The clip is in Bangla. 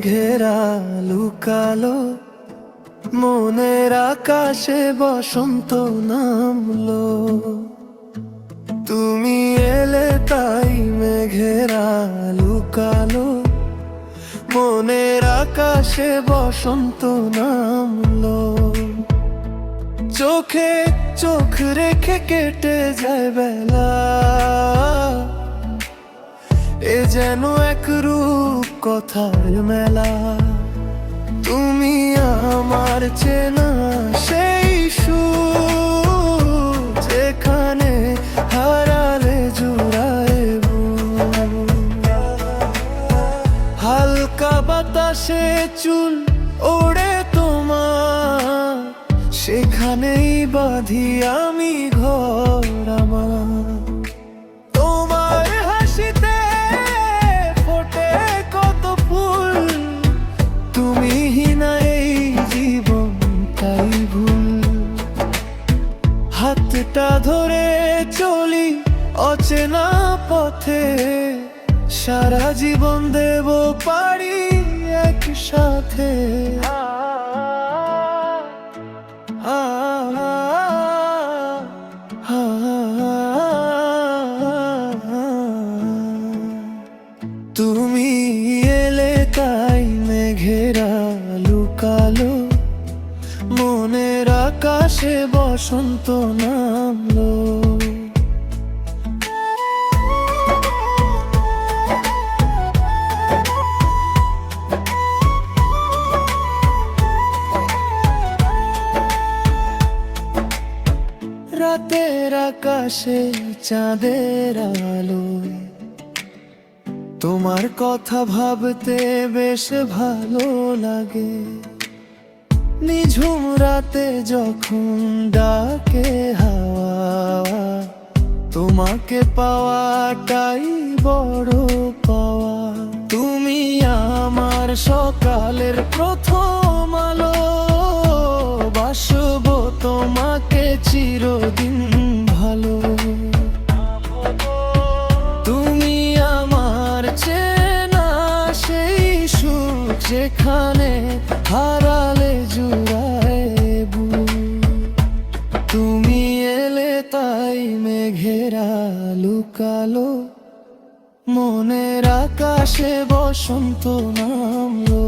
মেঘেরা লুকালো, মনের আকাশে বসন্ত নামলো। তুমি এলে তাই মেঘেরা লুকালো, মনের আকাশে বসন্ত নামলো। চোখে চোখ রেখে কেটে যায় বেলা, এ যেন এক রূপ কথার মেলা। তুমি আমার চেনা সেই সুর, যেখানে হারালে জুড়ায় বুক। হালকা বাতাসে চুল ওড়ে তোমার, সেখানেই বাঁধি আমি ঘর আমার। তোমার হাসিতে ফোটে কত ফুল, তুমি না এই জীবনটাই ভুল। হাতটা ধরে চলি অচেনা পথে, সারা জীবন দেব পারি একসাথে। তুমি এলে তাই মেঘেরা লুকালো, মনের আকাশে বসন্ত নামলো। রাতের আকাশে চাঁদের আলোয় তোমার কথা ভাবতে বেশ ভালো লাগে। নিঝুম রাতে যখন ডাকে হাওয়া, তোমাকে পাওয়াটাই বড় পাওয়া। তুমি আমার সকালের প্রথম আলো, বাসবো তোমাকে চিরদিন ভালো। তুমি আমার চেনা সেই সুখ, যেখানে হারালে জুড়ায় বুক। তুমি এলে তাই মেঘেরা লুকালো, মনের আকাশে বসন্ত নামলো।